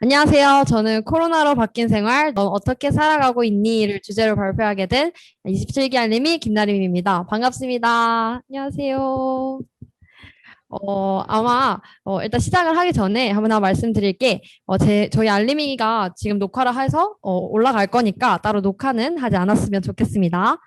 안녕하세요. 저는 코로나로 바뀐 생활, 넌 어떻게 살아가고 있니?를 주제로 발표하게 된 27기 알림이 김나림입니다. 반갑습니다. 안녕하세요. 일단 시작을 하기 전에 하나 말씀드릴게, 저희 알림이가 지금 녹화를 해서 올라갈 거니까 따로 녹화는 하지 않았으면 좋겠습니다.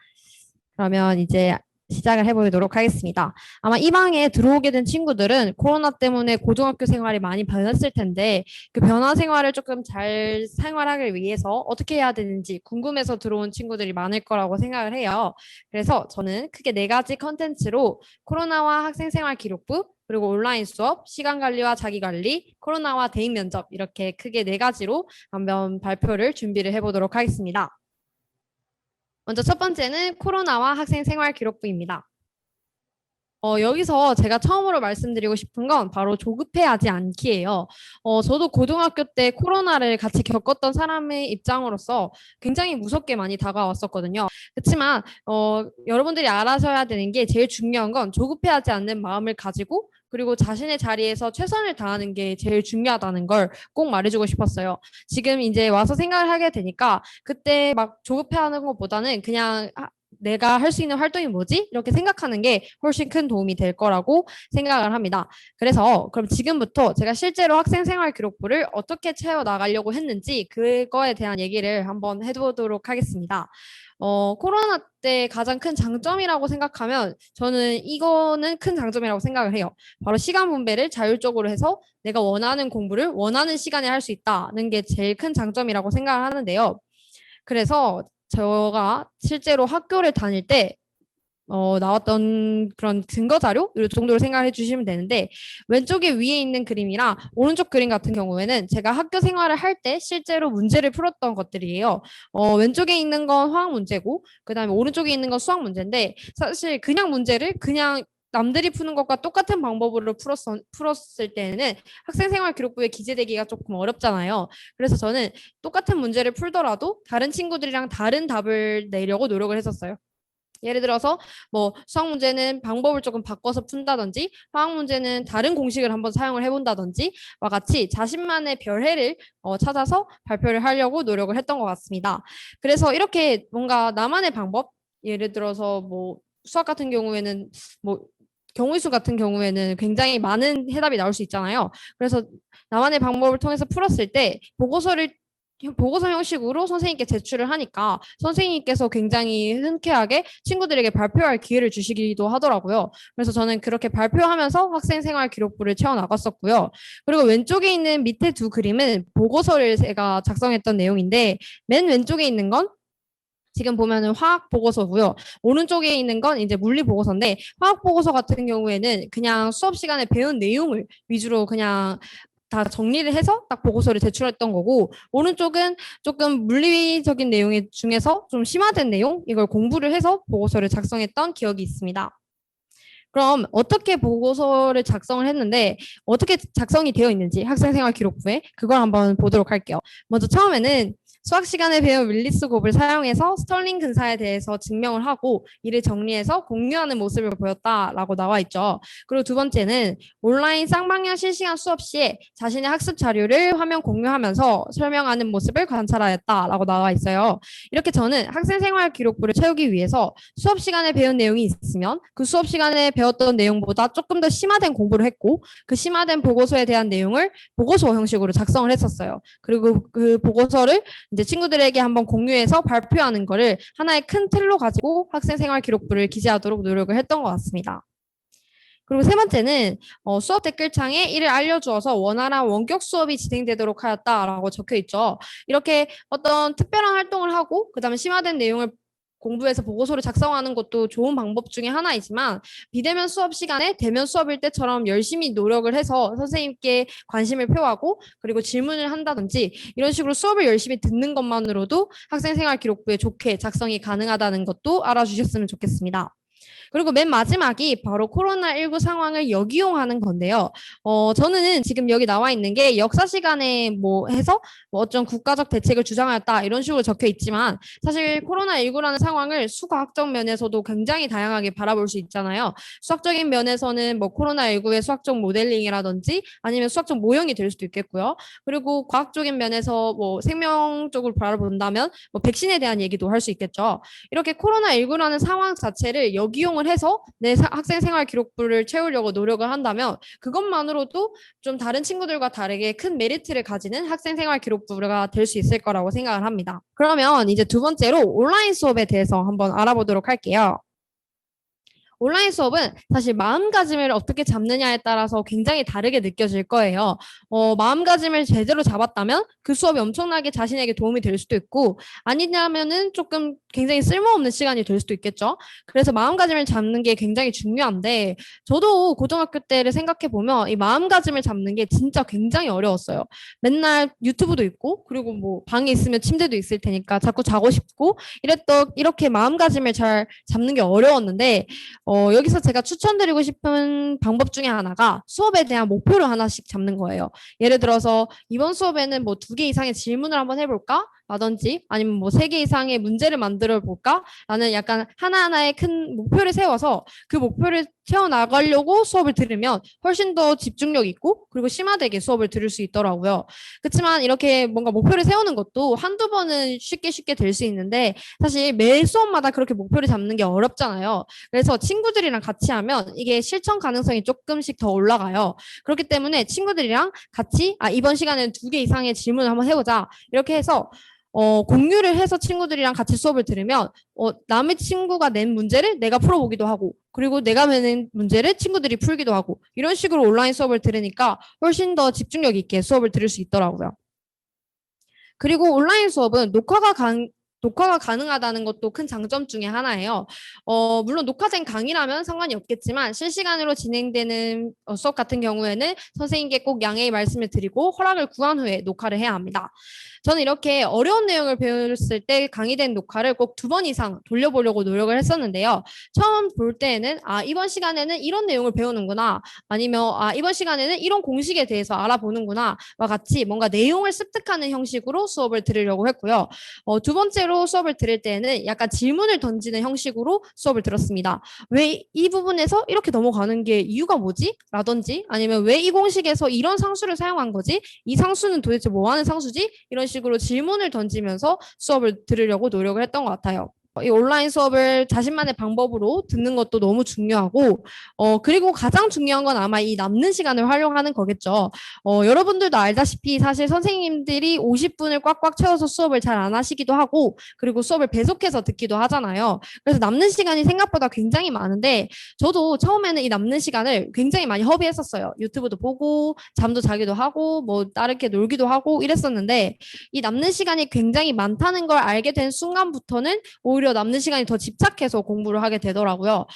그러면 이제 시작을 해보도록 하겠습니다. 아마 이 방에 들어오게 된 친구들은 코로나 때문에 고등학교 생활이 많이 변했을 텐데 그 변화 생활을 조금 잘 생활하기 위해서 어떻게 해야 되는지 궁금해서 들어온 친구들이 많을 거라고 생각을 해요. 그래서 저는 크게 네 가지 컨텐츠로 코로나와 학생생활 기록부, 그리고 온라인 수업, 시간 관리와 자기 관리, 코로나와 대인 면접 이렇게 크게 네 가지로 한번 발표를 준비를 해보도록 하겠습니다. 먼저 첫 번째는 코로나와 학생 생활 기록부입니다. 여기서 제가 처음으로 말씀드리고 싶은 건 바로 조급해하지 않기예요. 저도 고등학교 때 코로나를 같이 겪었던 사람의 입장으로서 굉장히 무섭게 많이 다가왔었거든요. 그렇지만 여러분들이 알아셔야 되는 게 제일 중요한 건 조급해하지 않는 마음을 가지고 그리고 자신의 자리에서 최선을 다하는 게 제일 중요하다는 걸 꼭 말해주고 싶었어요. 지금 이제 와서 생각을 하게 되니까 그때 막 조급해하는 것보다는 그냥 내가 할 수 있는 활동이 뭐지? 이렇게 생각하는 게 훨씬 큰 도움이 될 거라고 생각을 합니다. 그래서 그럼 지금부터 제가 실제로 학생 생활 기록부를 어떻게 채워 나가려고 했는지 그거에 대한 얘기를 한번 해보도록 하겠습니다. 코로나 때 가장 큰 장점이라고 생각하면 저는 이거는 큰 장점이라고 생각을 해요. 바로 시간 분배를 자율적으로 해서 내가 원하는 공부를 원하는 시간에 할 수 있다는 게 제일 큰 장점이라고 생각을 하는데요. 그래서 제가 실제로 학교를 다닐 때 나왔던 그런 증거 자료 이 정도로 생각해 주시면 되는데 왼쪽에 위에 있는 그림이랑 오른쪽 그림 같은 경우에는 제가 학교 생활을 할 때 실제로 문제를 풀었던 것들이에요. 왼쪽에 있는 건 화학 문제고 그다음에 오른쪽에 있는 건 수학 문제인데 사실 그냥 문제를 그냥 남들이 푸는 것과 똑같은 방법으로 풀었을 때는 학생생활 기록부에 기재되기가 조금 어렵잖아요. 그래서 저는 똑같은 문제를 풀더라도 다른 친구들이랑 다른 답을 내려고 노력을 했었어요. 예를 들어서 뭐 수학 문제는 방법을 조금 바꿔서 푼다든지 화학 문제는 다른 공식을 한번 사용을 해본다든지와 같이 자신만의 별해를 찾아서 발표를 하려고 노력을 했던 것 같습니다. 그래서 이렇게 뭔가 나만의 방법 예를 들어서 뭐 수학 같은 경우에는 뭐 경우의 수 같은 경우에는 굉장히 많은 해답이 나올 수 있잖아요. 그래서 나만의 방법을 통해서 풀었을 때 보고서 형식으로 선생님께 제출을 하니까 선생님께서 굉장히 흔쾌하게 친구들에게 발표할 기회를 주시기도 하더라고요. 그래서 저는 그렇게 발표하면서 학생생활 기록부를 채워나갔었고요. 그리고 왼쪽에 있는 밑에 두 그림은 보고서를 제가 작성했던 내용인데 맨 왼쪽에 있는 건 지금 보면은 화학 보고서고요. 오른쪽에 있는 건 이제 물리 보고서인데 화학 보고서 같은 경우에는 그냥 수업 시간에 배운 내용을 위주로 그냥 다 정리를 해서 딱 보고서를 제출했던 거고 오른쪽은 조금 물리적인 내용 중에서 좀 심화된 내용 이걸 공부를 해서 보고서를 작성했던 기억이 있습니다. 그럼 어떻게 보고서를 작성을 했는데 어떻게 작성이 되어 있는지 학생생활 기록부에 그걸 한번 보도록 할게요. 먼저 처음에는 수학 시간에 배운 윌리스 곱을 사용해서 스털링 근사에 대해서 증명을 하고 이를 정리해서 공유하는 모습을 보였다라고 나와 있죠. 그리고 두 번째는 온라인 쌍방향 실시간 수업 시에 자신의 학습 자료를 화면 공유하면서 설명하는 모습을 관찰하였다라고 나와 있어요. 이렇게 저는 학생생활 기록부를 채우기 위해서 수업 시간에 배운 내용이 있으면 그 수업 시간에 배웠던 내용보다 조금 더 심화된 공부를 했고 그 심화된 보고서에 대한 내용을 보고서 형식으로 작성을 했었어요. 그리고 그 보고서를 이제 친구들에게 한번 공유해서 발표하는 거를 하나의 큰 틀로 가지고 학생생활 기록부를 기재하도록 노력을 했던 것 같습니다. 그리고 세 번째는 수업 댓글창에 이를 알려주어서 원활한 원격 수업이 진행되도록 하였다라고 적혀 있죠. 이렇게 어떤 특별한 활동을 하고 그다음에 심화된 내용을 공부해서 보고서를 작성하는 것도 좋은 방법 중에 하나이지만 비대면 수업 시간에 대면 수업일 때처럼 열심히 노력을 해서 선생님께 관심을 표하고 그리고 질문을 한다든지 이런 식으로 수업을 열심히 듣는 것만으로도 학생생활 기록부에 좋게 작성이 가능하다는 것도 알아주셨으면 좋겠습니다. 그리고 맨 마지막이 바로 코로나19 상황을 역이용하는 건데요. 저는 지금 여기 나와 있는 게 역사 시간에 뭐 해서 뭐 어떤 국가적 대책을 주장하였다 이런 식으로 적혀 있지만 사실 코로나19라는 상황을 수학적 면에서도 굉장히 다양하게 바라볼 수 있잖아요. 수학적인 면에서는 뭐 코로나19의 수학적 모델링이라든지 아니면 수학적 모형이 될 수도 있겠고요. 그리고 과학적인 면에서 뭐 생명 쪽으로 바라본다면 뭐 백신에 대한 얘기도 할 수 있겠죠. 이렇게 코로나19라는 상황 자체를 역이용을 해서 내 학생 생활 기록부를 채우려고 노력을 한다면 그것만으로도 좀 다른 친구들과 다르게 큰 메리트를 가지는 학생 생활 기록부가 될 수 있을 거라고 생각을 합니다. 그러면 이제 두 번째로 온라인 수업에 대해서 한번 알아보도록 할게요. 온라인 수업은 사실 마음가짐을 어떻게 잡느냐에 따라서 굉장히 다르게 느껴질 거예요. 마음가짐을 제대로 잡았다면 그 수업이 엄청나게 자신에게 도움이 될 수도 있고 아니냐면은 조금 굉장히 쓸모없는 시간이 될 수도 있겠죠. 그래서 마음가짐을 잡는 게 굉장히 중요한데 저도 고등학교 때를 생각해 보면 이 마음가짐을 잡는 게 진짜 굉장히 어려웠어요. 맨날 유튜브도 있고 그리고 뭐 방에 있으면 침대도 있을 테니까 자꾸 자고 싶고 이렇게 마음가짐을 잘 잡는 게 어려웠는데 여기서 제가 추천드리고 싶은 방법 중에 하나가 수업에 대한 목표를 하나씩 잡는 거예요. 예를 들어서 이번 수업에는 뭐 2개 이상의 질문을 한번 해볼까? 라든지 아니면 뭐 3개 이상의 문제를 만들어 볼까? 라는 약간 하나하나의 큰 목표를 세워서 그 목표를 채워나가려고 수업을 들으면 훨씬 더 집중력 있고 그리고 심화되게 수업을 들을 수 있더라고요. 그렇지만 이렇게 뭔가 목표를 세우는 것도 한두 번은 쉽게 될 수 있는데 사실 매 수업마다 그렇게 목표를 잡는 게 어렵잖아요. 그래서 친구들이랑 같이 하면 이게 실천 가능성이 조금씩 더 올라가요. 그렇기 때문에 친구들이랑 같이 이번 시간에는 2개 이상의 질문을 한번 해보자. 이렇게 해서 공유를 해서 친구들이랑 같이 수업을 들으면 남의 친구가 낸 문제를 내가 풀어보기도 하고 그리고 내가 낸 문제를 친구들이 풀기도 하고 이런 식으로 온라인 수업을 들으니까 훨씬 더 집중력 있게 수업을 들을 수 있더라고요. 그리고 온라인 수업은 녹화가 가능하다는 것도 큰 장점 중에 하나예요. 물론 녹화된 강의라면 상관이 없겠지만 실시간으로 진행되는 수업 같은 경우에는 선생님께 꼭 양해의 말씀을 드리고 허락을 구한 후에 녹화를 해야 합니다. 저는 이렇게 어려운 내용을 배웠을 때 강의된 녹화를 꼭 2번 이상 돌려보려고 노력을 했었는데요. 처음 볼 때에는 이번 시간에는 이런 내용을 배우는구나 아니면 이번 시간에는 이런 공식에 대해서 알아보는구나 와 같이 뭔가 내용을 습득하는 형식으로 수업을 들으려고 했고요. 두 번째로 수업을 들을 때는 약간 질문을 던지는 형식으로 수업을 들었습니다. 왜 이 부분에서 이렇게 넘어가는 게 이유가 뭐지? 라든지 아니면 왜 이 공식에서 이런 상수를 사용한 거지? 이 상수는 도대체 뭐 하는 상수지? 이런 식으로 질문을 던지면서 수업을 들으려고 노력을 했던 것 같아요. 이 온라인 수업을 자신만의 방법으로 듣는 것도 너무 중요하고 그리고 가장 중요한 건 아마 이 남는 시간을 활용하는 거겠죠. 여러분들도 알다시피 사실 선생님들이 50분을 꽉꽉 채워서 수업을 잘 안 하시기도 하고 그리고 수업을 배속해서 듣기도 하잖아요. 그래서 남는 시간이 생각보다 굉장히 많은데 저도 처음에는 이 남는 시간을 굉장히 많이 허비했었어요. 유튜브도 보고 잠도 자기도 하고 뭐 다르게 놀기도 하고 이랬었는데 이 남는 시간이 굉장히 많다는 걸 알게 된 순간부터는 오히려 남는 시간이 더 집착해서 공부를 하게 되더라고요.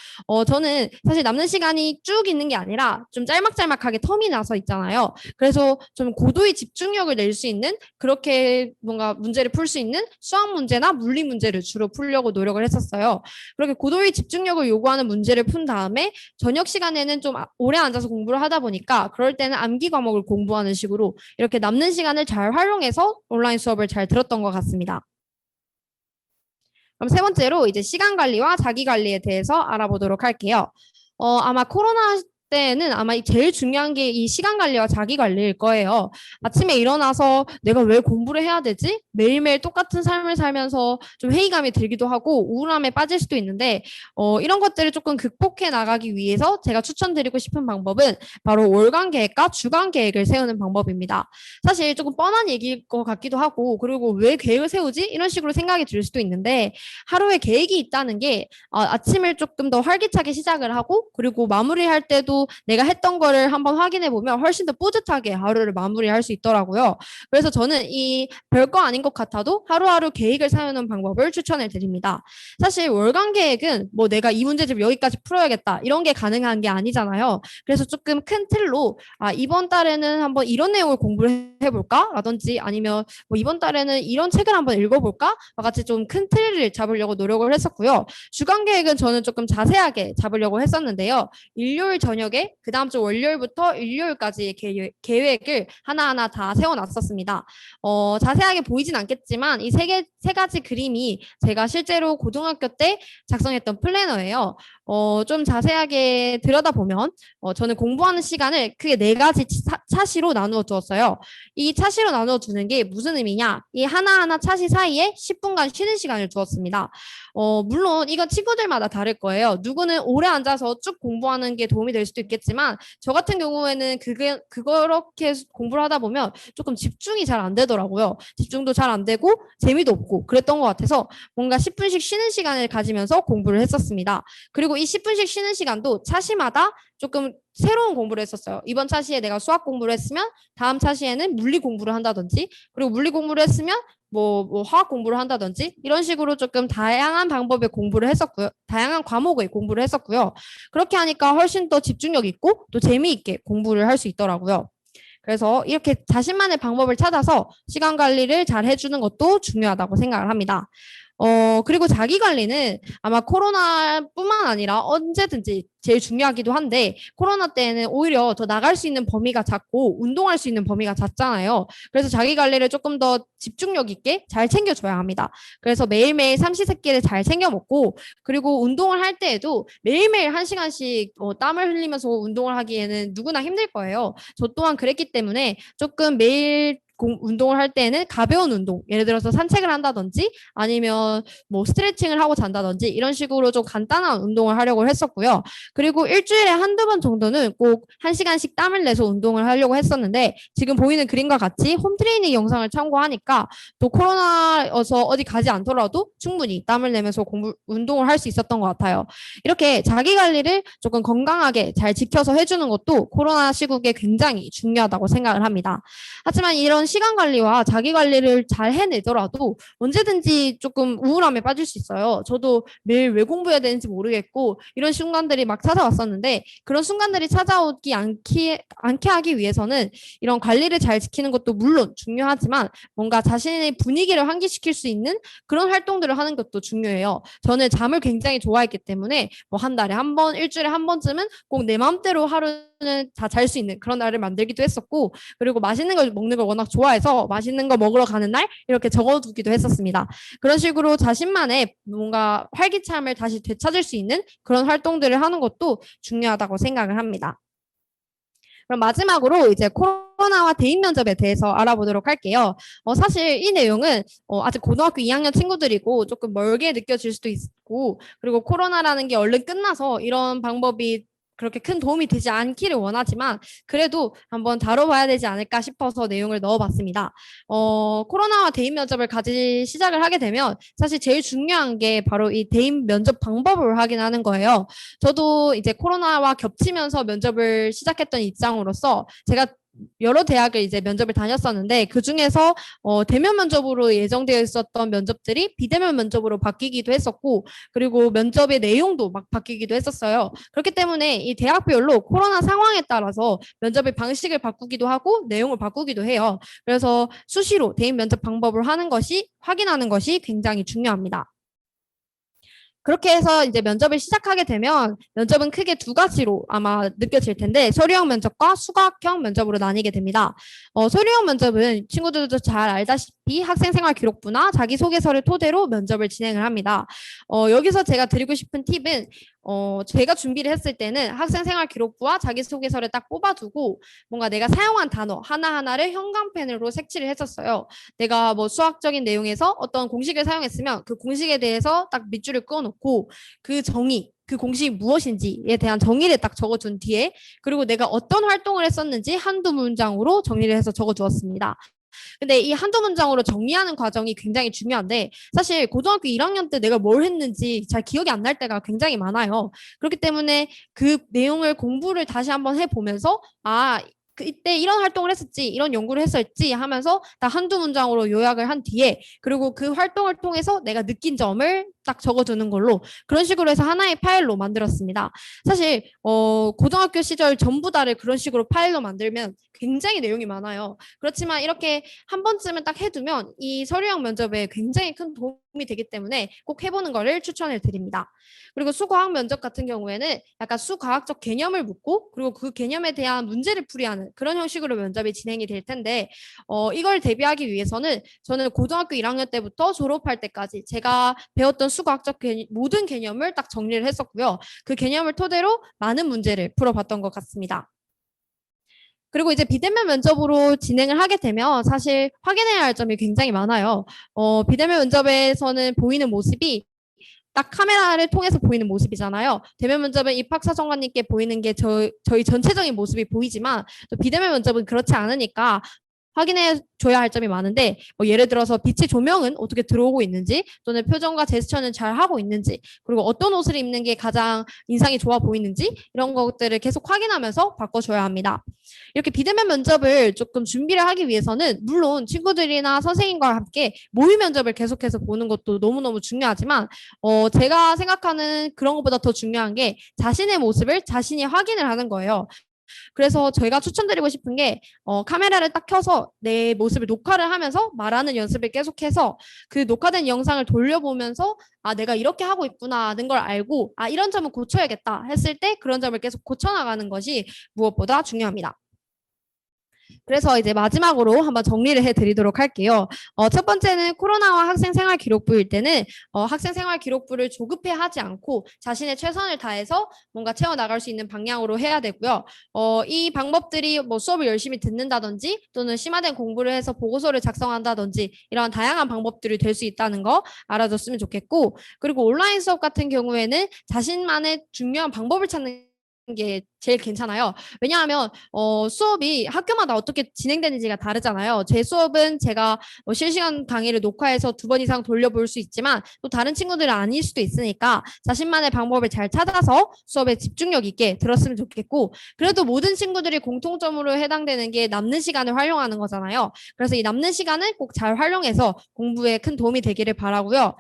저는 사실 남는 시간이 쭉 있는 게 아니라 좀 짤막짤막하게 텀이 나서 있잖아요. 그래서 좀 고도의 집중력을 낼 수 있는 그렇게 뭔가 문제를 풀 수 있는 수학 문제나 물리 문제를 주로 풀려고 노력을 했었어요. 그렇게 고도의 집중력을 요구하는 문제를 푼 다음에 저녁 시간에는 좀 오래 앉아서 공부를 하다 보니까 그럴 때는 암기 과목을 공부하는 식으로 이렇게 남는 시간을 잘 활용해서 온라인 수업을 잘 들었던 것 같습니다. 그럼 세 번째로 이제 시간 관리와 자기 관리에 대해서 알아보도록 할게요. 아마 코로나 때는 아마 제일 중요한 게 이 시간 관리와 자기 관리일 거예요. 아침에 일어나서 내가 왜 공부를 해야 되지? 매일매일 똑같은 삶을 살면서 좀 회의감이 들기도 하고 우울함에 빠질 수도 있는데 이런 것들을 조금 극복해 나가기 위해서 제가 추천드리고 싶은 방법은 바로 월간 계획과 주간 계획을 세우는 방법입니다. 사실 조금 뻔한 얘기일 것 같기도 하고 그리고 왜 계획을 세우지? 이런 식으로 생각이 들 수도 있는데 하루에 계획이 있다는 게 아침을 조금 더 활기차게 시작을 하고 그리고 마무리할 때도 그래도 내가 했던 거를 한번 확인해 보면 훨씬 더 뿌듯하게 하루를 마무리할 수 있더라고요. 그래서 저는 이 별거 아닌 것 같아도 하루하루 계획을 세우는 방법을 추천을 드립니다. 사실 월간 계획은 뭐 내가 이 문제집 여기까지 풀어야겠다 이런 게 가능한 게 아니잖아요. 그래서 조금 큰 틀로 이번 달에는 한번 이런 내용을 공부를 해볼까? 라든지 아니면 뭐 이번 달에는 이런 책을 한번 읽어볼까? 같이 좀 큰 틀을 잡으려고 노력을 했었고요. 주간 계획은 저는 조금 자세하게 잡으려고 했었는데요. 일요일 저녁에 그 다음 주 월요일부터 일요일까지 계획을 하나하나 다 세워놨었습니다. 자세하게 보이진 않겠지만 이 세 가지 그림이 제가 실제로 고등학교 때 작성했던 플래너예요. 좀 자세하게 들여다보면 저는 공부하는 시간을 크게 네 가지 차시로 나누어 두었어요. 이 차시로 나누어 두는 게 무슨 의미냐? 이 하나하나 차시 사이에 10분간 쉬는 시간을 두었습니다. 물론 이건 친구들마다 다를 거예요. 누구는 오래 앉아서 쭉 공부하는 게 도움이 될 수도 있겠지만 저 같은 경우에는 그렇게 공부를 하다 보면 조금 집중이 잘 안 되더라고요. 집중도 잘 안 되고 재미도 없고 그랬던 것 같아서 뭔가 10분씩 쉬는 시간을 가지면서 공부를 했었습니다. 그리고 이 10분씩 쉬는 시간도 차시마다 조금 새로운 공부를 했었어요. 이번 차시에 내가 수학 공부를 했으면 다음 차시에는 물리 공부를 한다든지 그리고 물리 공부를 했으면 뭐 화학 공부를 한다든지 이런 식으로 조금 다양한 방법의 공부를 했었고요. 다양한 과목의 공부를 했었고요. 그렇게 하니까 훨씬 더 집중력 있고 또 재미있게 공부를 할 수 있더라고요. 그래서 이렇게 자신만의 방법을 찾아서 시간 관리를 잘 해주는 것도 중요하다고 생각을 합니다. 그리고 자기 관리는 아마 코로나뿐만 아니라 언제든지 제일 중요하기도 한데 코로나 때는 오히려 더 나갈 수 있는 범위가 작고 운동할 수 있는 범위가 작잖아요. 그래서 자기 관리를 조금 더 집중력 있게 잘 챙겨줘야 합니다. 그래서 매일매일 삼시세끼를 잘 챙겨 먹고 그리고 운동을 할 때에도 매일매일 1시간씩 땀을 흘리면서 운동을 하기에는 누구나 힘들 거예요. 저 또한 그랬기 때문에 조금 매일 운동을 할 때는 가벼운 운동, 예를 들어서 산책을 한다든지 아니면 뭐 스트레칭을 하고 잔다든지 이런 식으로 좀 간단한 운동을 하려고 했었고요. 그리고 일주일에 한두 번 정도는 꼭 1시간씩 땀을 내서 운동을 하려고 했었는데 지금 보이는 그림과 같이 홈트레이닝 영상을 참고하니까 또 코로나여서 어디 가지 않더라도 충분히 땀을 내면서 운동을 할 수 있었던 것 같아요. 이렇게 자기 관리를 조금 건강하게 잘 지켜서 해주는 것도 코로나 시국에 굉장히 중요하다고 생각을 합니다. 하지만 이런 시간 관리와 자기 관리를 잘 해내더라도 언제든지 조금 우울함에 빠질 수 있어요. 저도 매일 왜 공부해야 되는지 모르겠고 이런 순간들이 막 찾아왔었는데 그런 순간들이 찾아오지 않게 하기 위해서는 이런 관리를 잘 지키는 것도 물론 중요하지만 뭔가 자신의 분위기를 환기시킬 수 있는 그런 활동들을 하는 것도 중요해요. 저는 잠을 굉장히 좋아했기 때문에 뭐 한 달에 한 번, 일주일에 한 번쯤은 꼭 내 마음대로 하루는 다 잘 수 있는 그런 날을 만들기도 했었고 그리고 맛있는 걸 먹는 걸 워낙 좋아해서 맛있는 거 먹으러 가는 날 이렇게 적어두기도 했었습니다. 그런 식으로 자신만의 뭔가 활기참을 다시 되찾을 수 있는 그런 활동들을 하는 것도 중요하다고 생각을 합니다. 그럼 마지막으로 이제 코로나와 대인 면접에 대해서 알아보도록 할게요. 사실 이 내용은 아직 고등학교 2학년 친구들이고 조금 멀게 느껴질 수도 있고 그리고 코로나라는 게 얼른 끝나서 이런 방법이 그렇게 큰 도움이 되지 않기를 원하지만 그래도 한번 다뤄봐야 되지 않을까 싶어서 내용을 넣어봤습니다. 코로나와 대인 면접을 시작을 하게 되면 사실 제일 중요한 게 바로 이 대인 면접 방법을 확인하는 거예요. 저도 이제 코로나와 겹치면서 면접을 시작했던 입장으로서 제가 여러 대학을 이제 면접을 다녔었는데 그 중에서 대면 면접으로 예정되어 있었던 면접들이 비대면 면접으로 바뀌기도 했었고 그리고 면접의 내용도 막 바뀌기도 했었어요. 그렇기 때문에 이 대학별로 코로나 상황에 따라서 면접의 방식을 바꾸기도 하고 내용을 바꾸기도 해요. 그래서 수시로 대인 면접 방법을 확인하는 것이 굉장히 중요합니다. 그렇게 해서 이제 면접을 시작하게 되면 면접은 크게 두 가지로 아마 느껴질 텐데 서류형 면접과 수학형 면접으로 나뉘게 됩니다. 서류형 면접은 친구들도 잘 알다시피 학생생활 기록부나 자기소개서를 토대로 면접을 진행을 합니다. 여기서 제가 드리고 싶은 팁은 제가 준비를 했을 때는 학생생활 기록부와 자기소개서를 딱 뽑아두고 뭔가 내가 사용한 단어 하나하나를 형광펜으로 색칠을 했었어요. 내가 뭐 수학적인 내용에서 어떤 공식을 사용했으면 그 공식에 대해서 딱 밑줄을 그어놓고 그 공식이 무엇인지에 대한 정의를 딱 적어준 뒤에 그리고 내가 어떤 활동을 했었는지 한두 문장으로 정리를 해서 적어두었습니다. 근데 이 한두 문장으로 정리하는 과정이 굉장히 중요한데 사실 고등학교 1학년 때 내가 뭘 했는지 잘 기억이 안 날 때가 굉장히 많아요. 그렇기 때문에 그 내용을 공부를 다시 한번 해보면서 이때 이런 활동을 했었지, 이런 연구를 했었지 하면서 딱 한두 문장으로 요약을 한 뒤에 그리고 그 활동을 통해서 내가 느낀 점을 딱 적어두는 걸로 그런 식으로 해서 하나의 파일로 만들었습니다. 사실 고등학교 시절 전부 다를 그런 식으로 파일로 만들면 굉장히 내용이 많아요. 그렇지만 이렇게 한 번쯤은 딱 해두면 이 서류형 면접에 굉장히 큰 도움이 되기 때문에 꼭 해보는 거를 추천을 드립니다. 그리고 수과학 면접 같은 경우에는 약간 수과학적 개념을 묻고 그리고 그 개념에 대한 문제를 풀이하는 그런 형식으로 면접이 진행이 될 텐데 이걸 대비하기 위해서는 저는 고등학교 1학년 때부터 졸업할 때까지 제가 배웠던 수과학적 모든 개념을 딱 정리를 했었고요. 그 개념을 토대로 많은 문제를 풀어봤던 것 같습니다. 그리고 이제 비대면 면접으로 진행을 하게 되면 사실 확인해야 할 점이 굉장히 많아요. 비대면 면접에서는 보이는 모습이 딱 카메라를 통해서 보이는 모습이잖아요. 대면 면접은 입학사정관님께 보이는 게 저희 전체적인 모습이 보이지만 또 비대면 면접은 그렇지 않으니까 확인해 줘야 할 점이 많은데 예를 들어서 빛의 조명은 어떻게 들어오고 있는지 또는 표정과 제스처는 잘 하고 있는지 그리고 어떤 옷을 입는 게 가장 인상이 좋아 보이는지 이런 것들을 계속 확인하면서 바꿔줘야 합니다. 이렇게 비대면 면접을 조금 준비를 하기 위해서는 물론 친구들이나 선생님과 함께 모의 면접을 계속해서 보는 것도 너무너무 중요하지만 제가 생각하는 그런 것보다 더 중요한 게 자신의 모습을 자신이 확인을 하는 거예요. 그래서 저희가 추천드리고 싶은 게 카메라를 딱 켜서 내 모습을 녹화를 하면서 말하는 연습을 계속해서 그 녹화된 영상을 돌려보면서 내가 이렇게 하고 있구나는 걸 알고 이런 점은 고쳐야겠다 했을 때 그런 점을 계속 고쳐나가는 것이 무엇보다 중요합니다. 그래서 이제 마지막으로 한번 정리를 해드리도록 할게요. 첫 번째는 코로나와 학생생활기록부일 때는 학생생활기록부를 조급해 하지 않고 자신의 최선을 다해서 뭔가 채워나갈 수 있는 방향으로 해야 되고요. 이 방법들이 뭐 수업을 열심히 듣는다든지 또는 심화된 공부를 해서 보고서를 작성한다든지 이런 다양한 방법들이 될 수 있다는 거 알아줬으면 좋겠고 그리고 온라인 수업 같은 경우에는 자신만의 중요한 방법을 찾는 게 제일 괜찮아요. 왜냐하면 수업이 학교마다 어떻게 진행되는지가 다르잖아요. 제 수업은 제가 실시간 강의를 녹화해서 2번 이상 돌려볼 수 있지만 또 다른 친구들은 아닐 수도 있으니까 자신만의 방법을 잘 찾아서 수업에 집중력 있게 들었으면 좋겠고 그래도 모든 친구들이 공통점으로 해당되는 게 남는 시간을 활용하는 거잖아요. 그래서 이 남는 시간을 꼭 잘 활용해서 공부에 큰 도움이 되기를 바라고요.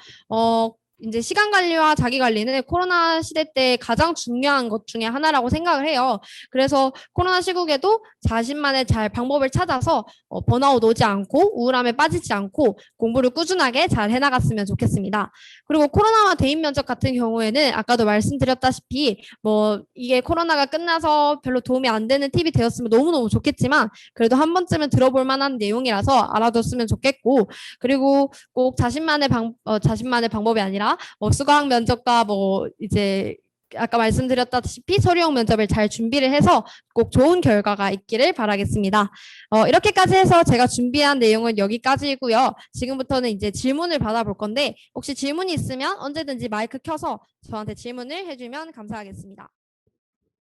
이제 시간 관리와 자기 관리는 코로나 시대 때 가장 중요한 것 중에 하나라고 생각을 해요. 그래서 코로나 시국에도 자신만의 잘 방법을 찾아서 번아웃 오지 않고 우울함에 빠지지 않고 공부를 꾸준하게 잘 해나갔으면 좋겠습니다. 그리고 코로나와 대인 면접 같은 경우에는 아까도 말씀드렸다시피 뭐 이게 코로나가 끝나서 별로 도움이 안 되는 팁이 되었으면 너무너무 좋겠지만 그래도 한 번쯤은 들어볼 만한 내용이라서 알아뒀으면 좋겠고 그리고 꼭 자신만의 방법이 아니라 수강 면접과 이제 아까 말씀드렸다시피 서류형 면접을 잘 준비를 해서 꼭 좋은 결과가 있기를 바라겠습니다. 이렇게까지 해서 제가 준비한 내용은 여기까지이고요. 지금부터는 이제 질문을 받아볼 건데 혹시 질문이 있으면 언제든지 마이크 켜서 저한테 질문을 해주면 감사하겠습니다.